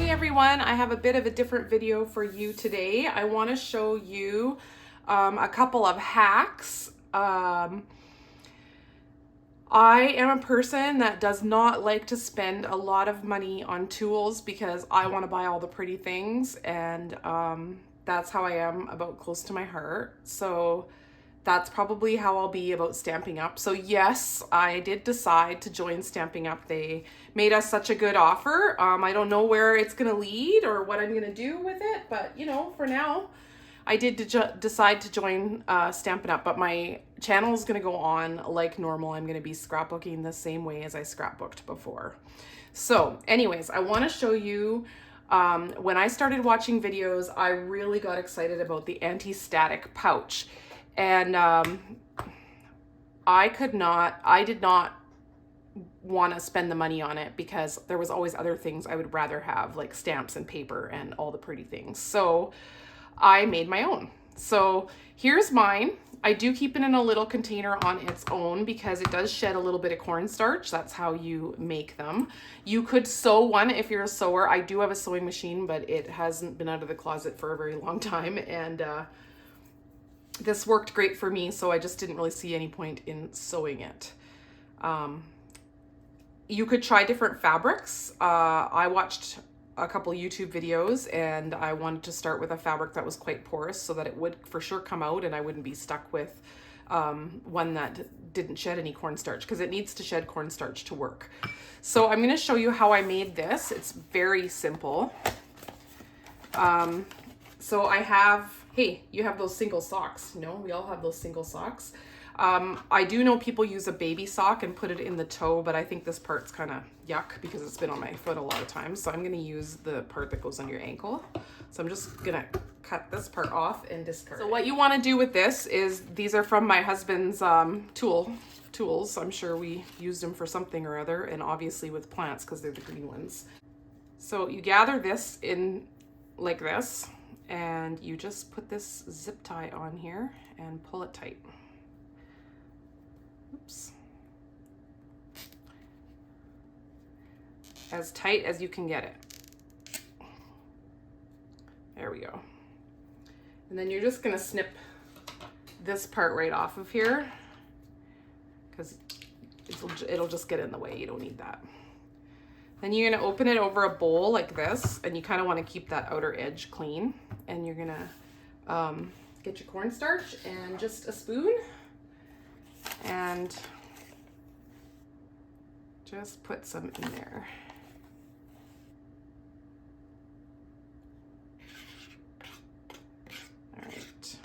everyone, I have a bit of a different video for you today. I want to show you a couple of hacks. I am a person that does not like to spend a lot of money on tools because I want to buy all the pretty things, and that's how I am about close to my heart. So that's probably how I'll be about Stampin' Up. So yes, I did decide to join Stampin' Up. They made us such a good offer. I don't know where it's gonna lead or what I'm gonna do with it, but you know, for now, I did decide to join Stampin' Up, but my channel is gonna go on like normal. I'm gonna be scrapbooking the same way as I scrapbooked before. So anyways, I wanna show you, when I started watching videos, I really got excited about the anti-static pouch. And I did not want to spend the money on it because there was always other things I would rather have, like stamps and paper and all the pretty things. So I made my own. So here's mine. I do keep it in a little container on its own because it does shed a little bit of cornstarch. That's how you make them. You could sew one if you're a sewer. I do have a sewing machine, but it hasn't been out of the closet for a very long time. And this worked great for me, so I just didn't really see any point in sewing it. You could try different fabrics. I watched a couple YouTube videos and I wanted to start with a fabric that was quite porous so that it would for sure come out and I wouldn't be stuck with one that didn't shed any cornstarch, because it needs to shed cornstarch to work. So I'm going to show you how I made this. It's very simple. So I have, hey, you have those single socks, you know, we all have those single socks. I do know people use a baby sock and put it in the toe, but I think this part's kind of yuck because it's been on my foot a lot of times. So I'm going to use the part that goes on your ankle. So I'm just going to cut this part off and discard. So what you want to do with this is, these are from my husband's tools. I'm sure we used them for something or other, and obviously with plants because they're the green ones. So you gather this in like this, and you just put this zip tie on here and pull it tight. Oops. As tight as you can get it. There we go. And then you're just gonna snip this part right off of here because it'll just get in the way. You don't need that. Then you're gonna open it over a bowl like this, and you kind of want to keep that outer edge clean. And you're gonna get your cornstarch and just a spoon and just put some in there. All right.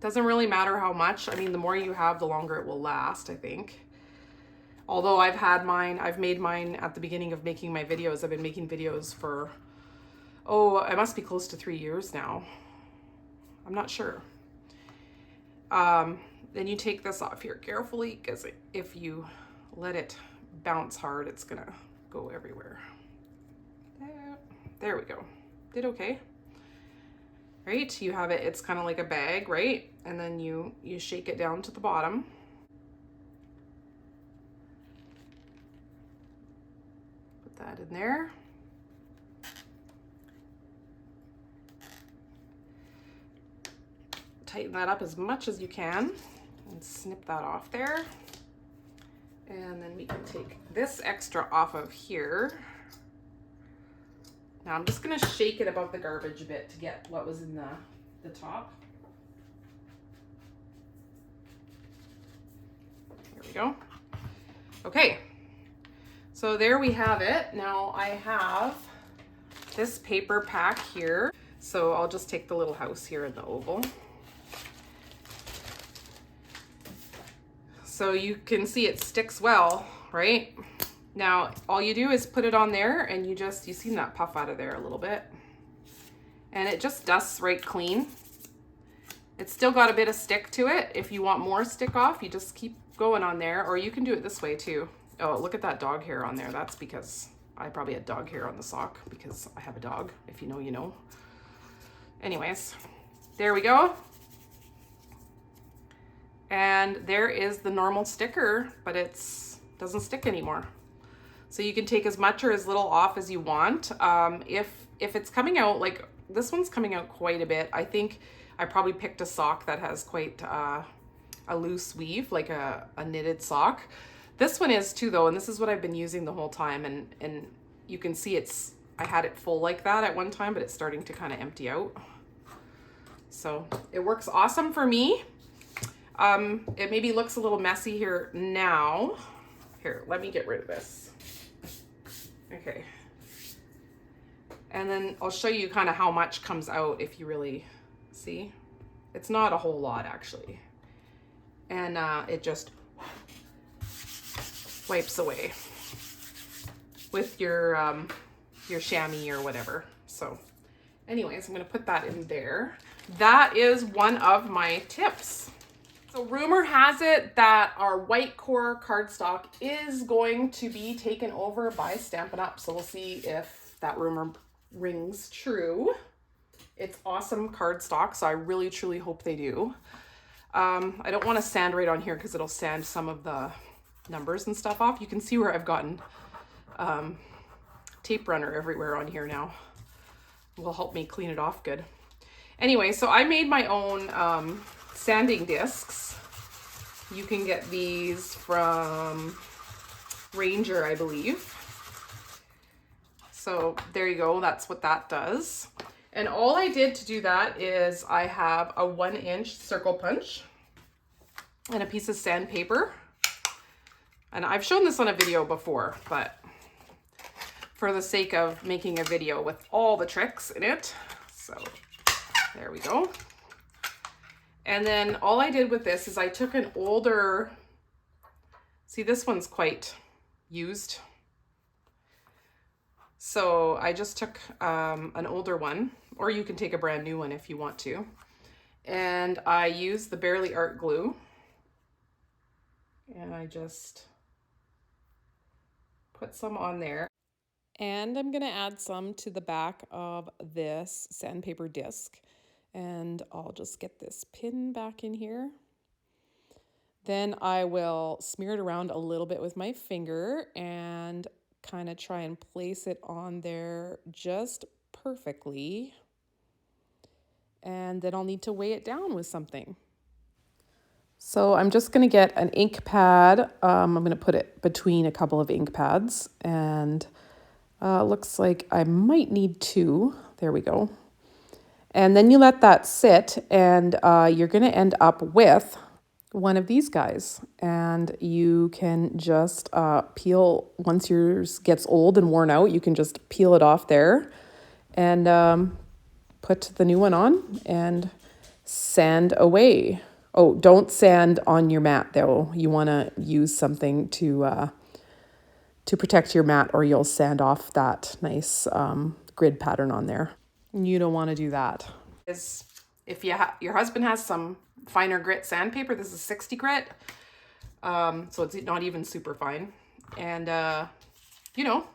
Doesn't really matter how much. I mean, the more you have, the longer it will last, I think. Although I've made mine at the beginning of making my videos. I've been making videos for, oh, it must be close to 3 years now. I'm not sure. Then you take this off here carefully, because if you let it bounce hard, it's gonna go everywhere. There we go. Did okay. Right, you have it, it's kind of like a bag, right? And then you shake it down to the bottom. Put that in there. Tighten that up as much as you can and snip that off there. And then we can take this extra off of here. Now I'm just gonna shake it above the garbage a bit to get what was in the top. There we go. Okay, so there we have it. Now I have this paper pack here. So I'll just take the little house here in the oval. So you can see it sticks well, right? Now, all you do is put it on there and you see that puff out of there a little bit. And it just dusts right clean. It's still got a bit of stick to it. If you want more stick off, you just keep going on there, or you can do it this way too. Oh, look at that dog hair on there. That's because I probably had dog hair on the sock because I have a dog. If you know, you know. Anyways, there we go. And there is the normal sticker, but it doesn't stick anymore. So you can take as much or as little off as you want. If it's coming out, like this one's coming out quite a bit, I think I probably picked a sock that has quite a loose weave, like a knitted sock. This one is too though, and this is what I've been using the whole time, and you can see I had it full like that at one time, but it's starting to kind of empty out. So it works awesome for me. It maybe looks a little messy here now. Here, let me get rid of this. Okay. And then I'll show you kind of how much comes out if you really see. It's not a whole lot actually. And it just wipes away with your chamois or whatever. So anyways, I'm gonna put that in there. That is one of my tips. So rumor has it that our white core cardstock is going to be taken over by Stampin' Up. So we'll see if that rumor rings true. It's awesome cardstock, so I really truly hope they do. I don't want to sand right on here because it'll sand some of the numbers and stuff off. You can see where I've gotten tape runner everywhere on here now. It will help me clean it off good. Anyway, so I made my own sanding discs. You can get these from Ranger, I believe. So there you go, that's what that does. And all I did to do that is I have a 1-inch circle punch and a piece of sandpaper. And I've shown this on a video before, but for the sake of making a video with all the tricks in it. So there we go. And then all I did with this is I took an older, see this one's quite used. So I just took an older one, or you can take a brand new one if you want to. And I used the Barely Art glue. And I just put some on there. And I'm gonna add some to the back of this sandpaper disc. And I'll just get this pin back in here. Then I will smear it around a little bit with my finger and kind of try and place it on there just perfectly. And then I'll need to weigh it down with something. So I'm just going to get an ink pad. I'm going to put it between a couple of ink pads, and looks like I might need 2. There we go. And then you let that sit, and you're going to end up with one of these guys. And you can just peel, once yours gets old and worn out, you can just peel it off there and put the new one on and sand away. Oh, don't sand on your mat though. You want to use something to protect your mat, or you'll sand off that nice grid pattern on there. You don't want to do that. If your husband has some finer grit sandpaper, this is 60 grit, so it's not even super fine. And you know,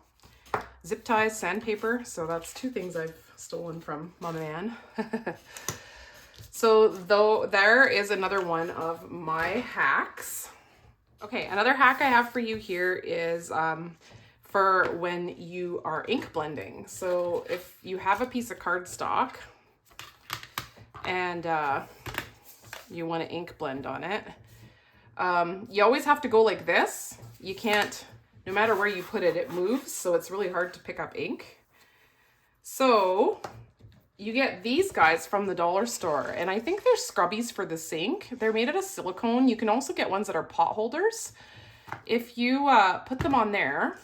zip ties, sandpaper. So that's 2 things I've stolen from my man. So there is another one of my hacks. Okay, another hack I have for you here is for when you are ink blending. So if you have a piece of cardstock and you want to ink blend on it, you always have to go like this. You can't, no matter where you put it, it moves, so it's really hard to pick up ink. So you get these guys from the dollar store, and I think they're scrubbies for the sink. They're made out of silicone. You can also get ones that are pot holders. If you put them on there,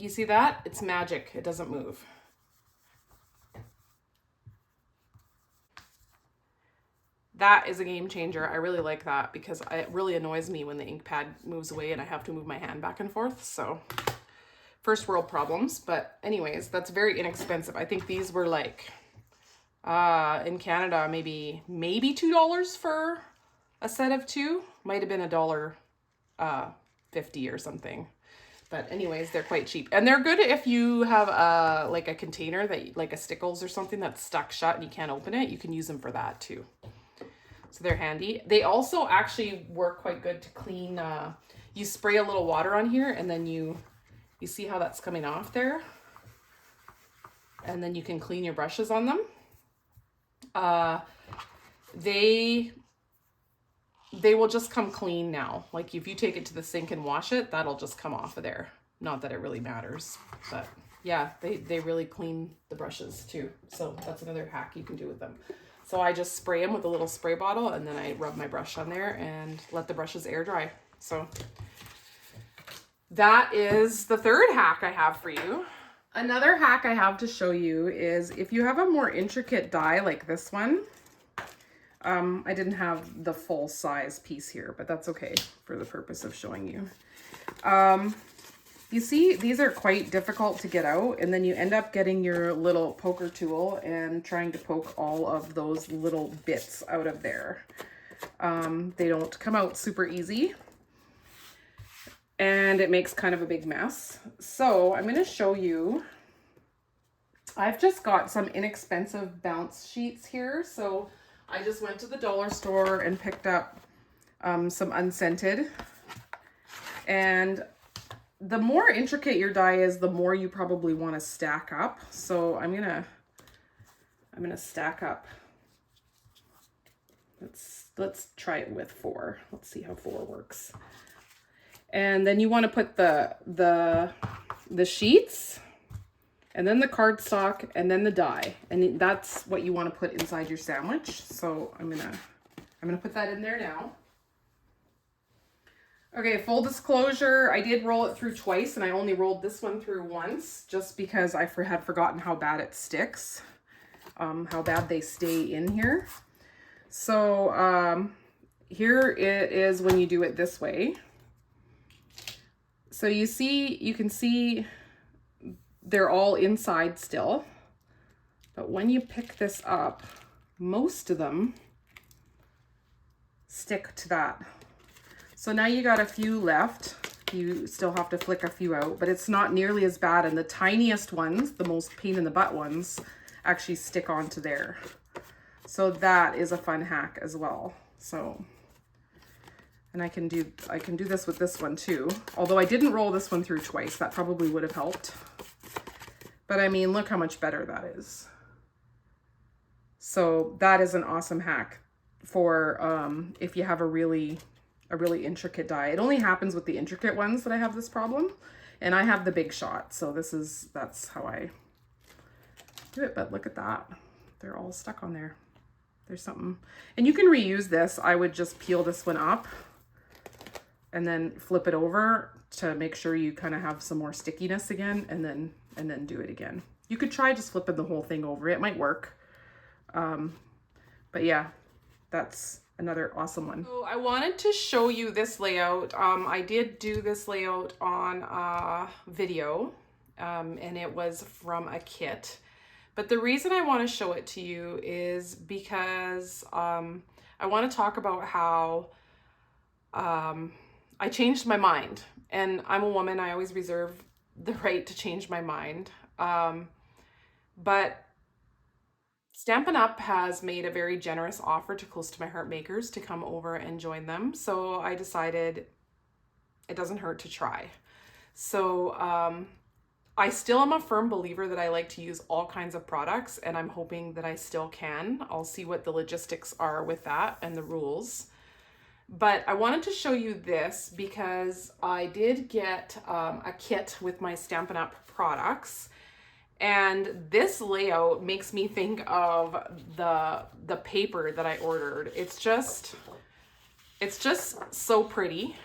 you see that? It's magic. It doesn't move. That is a game changer. I really like that because it really annoys me when the ink pad moves away and I have to move my hand back and forth. So first world problems. But anyways, that's very inexpensive. I think these were like in Canada maybe $2 for a set of 2. Might have been $1.50 or something. But anyways, they're quite cheap. And they're good if you have like a container that, like a Stickles or something that's stuck shut and you can't open it. You can use them for that too. So they're handy. They also actually work quite good to clean. You spray a little water on here and then you You see how that's coming off there? And then you can clean your brushes on them. They will just come clean now. Like if you take it to the sink and wash it, that'll just come off of there. Not that it really matters, but yeah, they really clean the brushes too. So that's another hack you can do with them. So I just spray them with a little spray bottle and then I rub my brush on there and let the brushes air dry. So that is the third hack I have for you. Another hack I have to show you is if you have a more intricate die like this one, I didn't have the full size piece here, but that's okay for the purpose of showing you. You see, these are quite difficult to get out, and then you end up getting your little poker tool and trying to poke all of those little bits out of there. They don't come out super easy, and it makes kind of a big mess. So I'm going to show you. I've just got some inexpensive bounce sheets here. So I just went to the dollar store and picked up some unscented. And the more intricate your die is, the more you probably want to stack up. So I'm gonna stack up. Let's try it with 4. Let's see how 4 works. And then you want to put the sheets, and then the cardstock, and then the die, and that's what you want to put inside your sandwich. So I'm gonna put that in there now. Okay, full disclosure, I did roll it through twice, and I only rolled this one through once, just because I had forgotten how bad it sticks, how bad they stay in here. So here it is when you do it this way. So you can see they're all inside still, but when you pick this up, most of them stick to that. So now you got a few left. You still have to flick a few out, but it's not nearly as bad. And the tiniest ones, the most pain in the butt ones, actually stick onto there. So that is a fun hack as well. So, and I can do this with this one too. Although I didn't roll this one through twice, that probably would have helped. But I mean, look how much better that is. So that is an awesome hack for if you have a really intricate die. It only happens with the intricate ones that I have this problem, and I have the big shot. So that's how I do it. But look at that. They're all stuck on there. There's something, and you can reuse this. I would just peel this one up and then flip it over to make sure you kind of have some more stickiness again, and then do it again. You could try just flipping the whole thing over. It might work. But yeah, that's another awesome one. So I wanted to show you this layout. I did do this layout on a video, and it was from a kit. But the reason I want to show it to you is because I want to talk about how I changed my mind. And I'm a woman, I always reserve the right to change my mind. But Stampin' Up has made a very generous offer to Close to My Heart makers to come over and join them. So I decided it doesn't hurt to try. So I still am a firm believer that I like to use all kinds of products, and I'm hoping that I still can. I'll see what the logistics are with that and the rules. But I wanted to show you this because I did get a kit with my Stampin' Up products. And this layout makes me think of the paper that I ordered. It's just so pretty.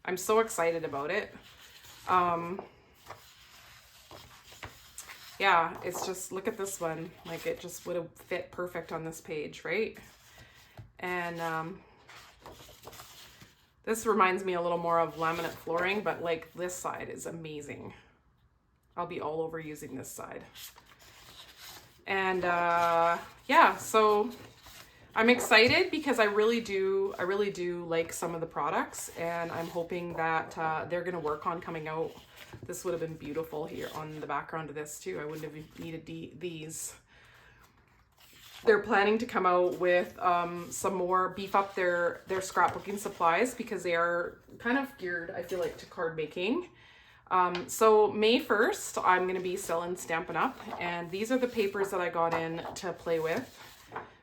I'm so excited about it. Yeah, it's just, look at this one. Like, it just would have fit perfect on this page, right? And this reminds me a little more of laminate flooring, but like this side is amazing. I'll be all over using this side. And yeah, so I'm excited because I really do like some of the products, and I'm hoping that they're gonna work on coming out. This would have been beautiful here on the background of this too. I wouldn't have needed these. They're planning to come out with some more, beef up their scrapbooking supplies, because they are kind of geared, I feel like, to card making. So May 1st, I'm going to be selling Stampin' Up, and these are the papers that I got in to play with.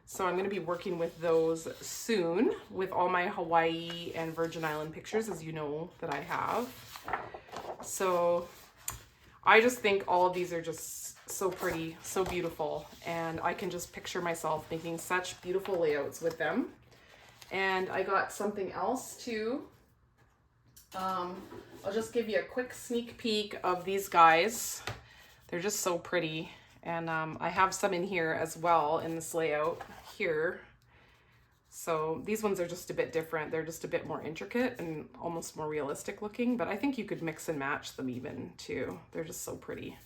So I'm going to be working with those soon with all my Hawaii and Virgin Island pictures, as you know that I have. So I just think all of these are just so pretty, so beautiful, and I can just picture myself making such beautiful layouts with them. And I got something else too. I'll just give you a quick sneak peek of these guys. They're just so pretty. And I have some in here as well in this layout here. So these ones are just a bit different. They're just a bit more intricate and almost more realistic looking, but I think you could mix and match them even too. They're just so pretty.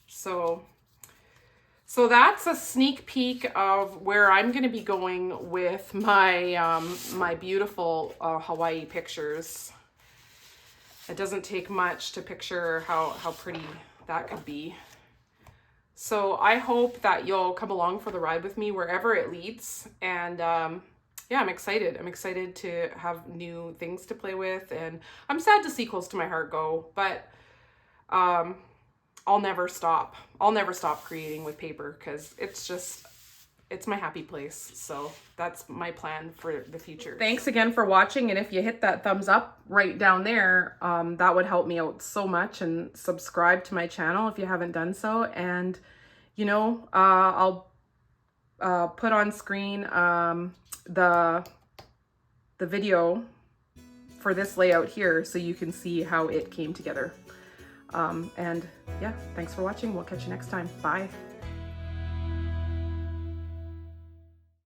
So that's a sneak peek of where I'm going to be going with my my beautiful Hawaii pictures. It doesn't take much to picture how pretty that could be. So I hope that you'll come along for the ride with me wherever it leads. And yeah, I'm excited. I'm excited to have new things to play with. And I'm sad to see Close to My Heart go, but I'll never stop. I'll never stop creating with paper because it's my happy place. So that's my plan for the future. Thanks again for watching. And if you hit that thumbs up right down there, that would help me out so much. And subscribe to my channel if you haven't done so. And, you know, I'll put on screen the video for this layout here so you can see how it came together. And yeah, thanks for watching. We'll catch you next time. Bye.